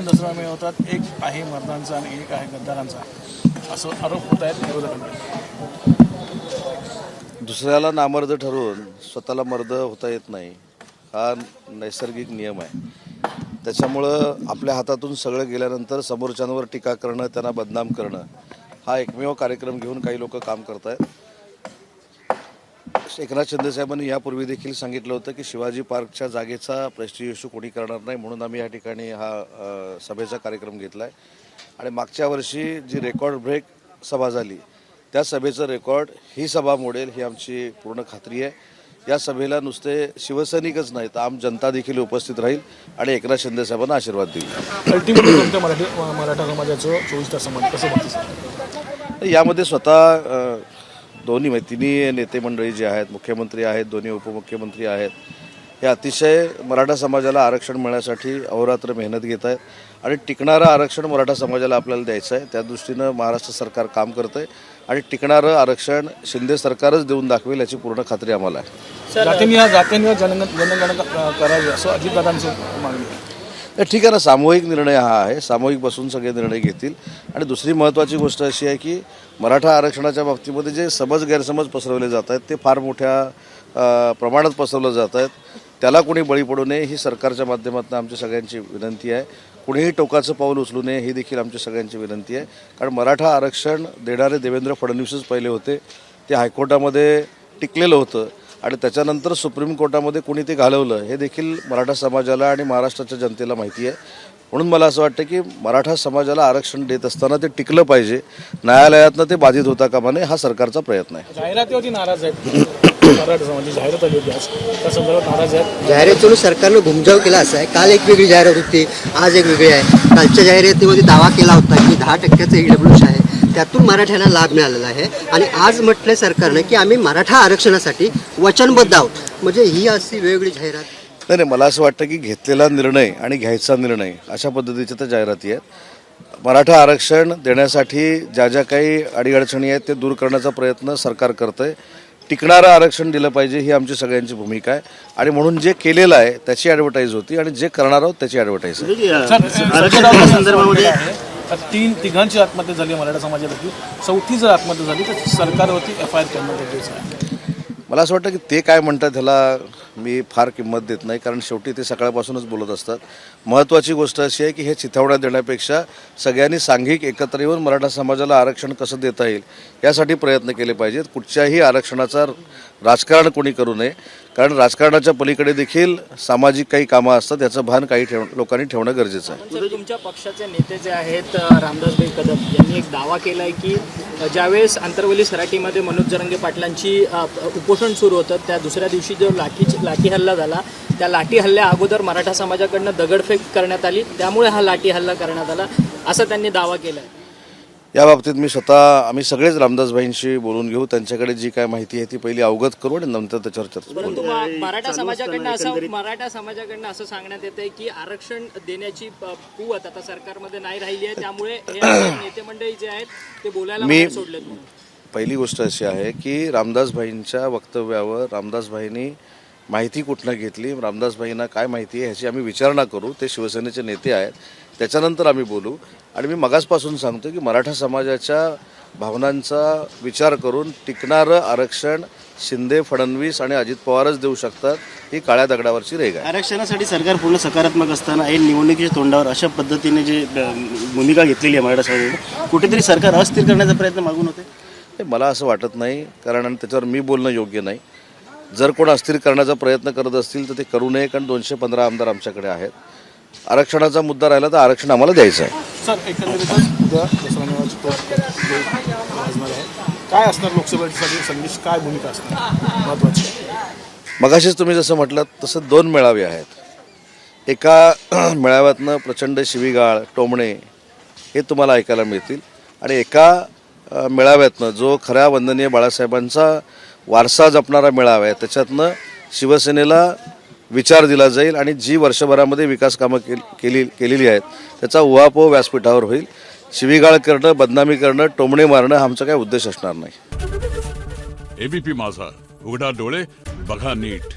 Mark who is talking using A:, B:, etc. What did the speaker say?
A: दसरा मिळवतात, एक आहे मर्दांचा आणि एक आहे गद्दारांचा, असं आरोप होत आहेत विरोधकांकडे.
B: दुसऱ्याला नामर्द ठरवून स्वतःला मर्द होता येत नाही, हा नैसर्गिक नियम आहे. त्याच्यामुळं आपल्या हातातून सगळं गेल्यानंतर समोरच्यांवर टीका करणं, त्यांना बदनाम करणं, हा एकमेव कार्यक्रम घेऊन काही लोक काम करत आहेत. एकनाथ शिंदेसाहेबांनी यापूर्वी देखील सांगितलं होतं की शिवाजी पार्कच्या जागेचा प्रेस्टिज इश्यू कोणी करणार नाही, म्हणून आम्ही या ठिकाणी हा सभेचा कार्यक्रम घेतला आहे. आणि मागच्या वर्षी जी रेकॉर्ड ब्रेक सभा झाली त्या सभेचं रेकॉर्ड ही सभा मोडेल ही आमची पूर्ण खात्री आहे. या सभेला नुसते शिवसैनिकच नाही तर आम जनता देखील उपस्थित राहील आणि एकनाथ शिंदेसाहेबांना आशीर्वाद देईल.
A: अल्टिमेटली तुमच्या मराठा समाजाचं 24 तासामध्ये कसं बघते?
B: यामध्ये स्वतः दोन्ही तिन्ही नेते मंडळी जे आहेत, मुख्यमंत्री आहेत, दोन्ही उपमुख्यमंत्री आहेत, हे अतिशय मराठा समाजाला आरक्षण मिळण्यासाठी अहोरात्र मेहनत घेत आहेत आणि टिकणारं आरक्षण मराठा समाजाला आपल्याला द्यायचं आहे. त्या दृष्टीनं महाराष्ट्र सरकार काम करतं आहे आणि टिकणारं आरक्षण शिंदे सरकारच देऊन दाखवेल याची पूर्ण खात्री आम्हाला आहे.
A: जातींवर जनगणना करावी असं अजितदादांची मागणी आहे.
B: ठीक आहे ना, सामूहिक निर्णय हा आहे, सामूहिक बसून सगळे निर्णय घेतील. आणि दुसरी महत्त्वाची गोष्ट अशी आहे की मराठा आरक्षणाच्या बाबतीमध्ये जे समज गैरसमज पसरवले जात आहेत ते फार मोठ्या प्रमाणात पसरवलं जात आहेत. त्याला कोणी बळी पडू नये ही सरकारच्या माध्यमातून आमची सगळ्यांची विनंती आहे. कुणीही टोकाचं पाऊल उचलू नये ही देखील आमची सगळ्यांची विनंती आहे. कारण मराठा आरक्षण देणारे देवेंद्र फडणवीसच पहिले होते. ते हायकोर्टामध्ये टिकलेलं होतं आणि त्याच्यानंतर सुप्रीम कोर्टामध्ये कोणी ते घालवलं हे देखील मराठा समाजाला आणि महाराष्ट्राच्या जनतेला माहिती आहे. म्हणून मला असं वाटतं की मराठा समाजाला आरक्षण देत असताना ते टिकलं पाहिजे, न्यायालयातनं ते बाधित होता कामा नये, हा सरकारचा प्रयत्न आहे.
A: जाहिरातीवरती नाराज आहेत मराठा समाजाची, जाहिरात आली होती आज, त्या संदर्भात नाराज आहेत.
C: जाहिरातीवरून सरकारनं घुमजाव केला असा आहे. काल एक वेगळी जाहिरात होती, आज एक वेगळी आहे. कालच्या जाहिरातीमध्ये दावा केला होता की 10% EWS आहे, त्यातून मराठ्यांना लाभ मिळालेला आहे. आणि आज म्हटलं सरकारनं की आम्ही मराठा आरक्षणासाठी वचनबद्ध आहोत. म्हणजे ही अशी वेगळी जाहिरात
B: नाही, मला असं वाटतं की घेतलेला निर्णय आणि घ्यायचा निर्णय अशा पद्धतीच्या त्या जाहिराती आहेत. मराठा आरक्षण देण्यासाठी ज्या ज्या काही अडीअडचणी आहेत ते दूर करण्याचा प्रयत्न सरकार करतं आहे. टिकणारं आरक्षण दिलं पाहिजे ही आमची सगळ्यांची भूमिका आहे आणि म्हणून जे केलेलं आहे त्याची ॲडव्हर्टाईज होती आणि जे करणार आहोत त्याची ॲडव्हर्टाईज आहे.
A: संदर्भामध्ये तिघांची आत्महत्या झाली मराठा समाजापैकी, चौथी जर आत्महत्या झाली तर सरकारवरती FIR करणं गरजेचं आहे.
B: मला असं वाटतं की ते काय म्हणतात ह्याला मी फार किंमत देत नाही, कारण शेवटी ते सकाळपासूनच बोलत असतात. महत्त्वाची गोष्ट अशी आहे की हे चिथावण्यात देण्यापेक्षा सगळ्यांनी सांघिक एकत्र येऊन मराठा समाजाला आरक्षण कसं देता येईल यासाठी प्रयत्न केले पाहिजेत. कुठच्याही आरक्षणाचा राजकारण कोणी करू नये, कारण राजकारणाच्या पलीकडे देखील सामाजिक काही कामं असतात, याचं भान काही लोकांनी ठेवणं गरजेचं आहे.
D: तुमच्या पक्षाचे नेते जे आहेत रामदासभाई कदम यांनी एक दावा केला आहे की ज्यावेळेस आंतरवली सराटीमध्ये मनोज जरांगे पाटलांची उपोषण सुरू होतं त्या दुसऱ्या दिवशी जो लाठी हल्ला झाला, त्या लाठी हल्ल्या अगोदर मराठा समाजाकडनं दगडफेक करण्यात आली, त्यामुळे हा लाठी हल्ला करण्यात आला असा त्यांनी दावा केला आहे.
B: या बाबतीत मी आम्ही सगळेच रामदासभाईंशी बोलून घेऊ, त्यांच्याकडे जी काय माहिती आहे ती पहिली अवगत करू आणि नंतर त्याच्यावर चर्चा करू.
D: परंतु मराठा समाजाकडनं असं सांगण्यात येत आहे की आरक्षण देण्याची कुवत आता सरकारमध्ये नाही राहिली आहे, त्यामुळे हे नेते मंडळी जे आहेत ते बोलायला बाहेर सोडलेत.
B: पहिली गोष्ट अशी आहे की रामदासभाईंच्या वक्तव्यावर रामदासभाईंनी माहिती कुठनं घेतली, रामदासभाईंना काय माहिती आहे ह्याची आम्ही विचारणा करू. ते शिवसेनेचे नेते आहेत, त्याच्यानंतर आम्ही बोलू. आणि मी मगासपासून सांगतो की मराठा समाजाच्या भावनांचा विचार करून टिकणारं आरक्षण शिंदे, फडणवीस आणि अजित पवारच देऊ शकतात, ही काळ्या दगडावरची रेघ आहे.
E: आरक्षणासाठी सरकार पूर्ण सकारात्मक असताना ऐन निवडणुकीच्या तोंडावर अशा पद्धतीने जी भूमिका घेतलेली आहे मराठा समाजाने, कुठेतरी सरकार अस्थिर करण्याचा प्रयत्न मागून होते.
B: मला असं वाटत नाही, कारण त्याच्यावर मी बोलणं योग्य नाही. जर कोण अस्थिर करण्याचा प्रयत्न करत असतील तर ते करू नये, कारण 215 आमदार आमच्याकडे आहेत. आरक्षणाचा मुद्दा राहिला तर आरक्षण आम्हाला द्यायचं आहे.
A: सर, एकंदरीतच उद्या दसरा काय असणार लोकसभेसाठी संदेश, काय भूमिका असणार महत्त्वाची?
B: मगाशीच तुम्ही जसं म्हटलं तसं 2 मेळावे आहेत. एका मेळाव्यातनं प्रचंड शिवीगाळ, टोमणे हे तुम्हाला ऐकायला मिळतील आणि एका मेळाव्यातनं जो खऱ्या वंदनीय बाळासाहेबांचा वारसा जपणारा मेळावा आहे त्याच्यातनं शिवसेनेला विचार दिला जाईल आणि जी वर्षभरामध्ये विकास कामं केलेली आहेत त्याचा उहापोह व्यासपीठावर होईल. शिवीगाळ करणं, बदनामी करणं, टोमणे मारणं हा आमचा काही उद्देश असणार नाही.
F: ABP माझा, उघडा डोळे बघा नीट.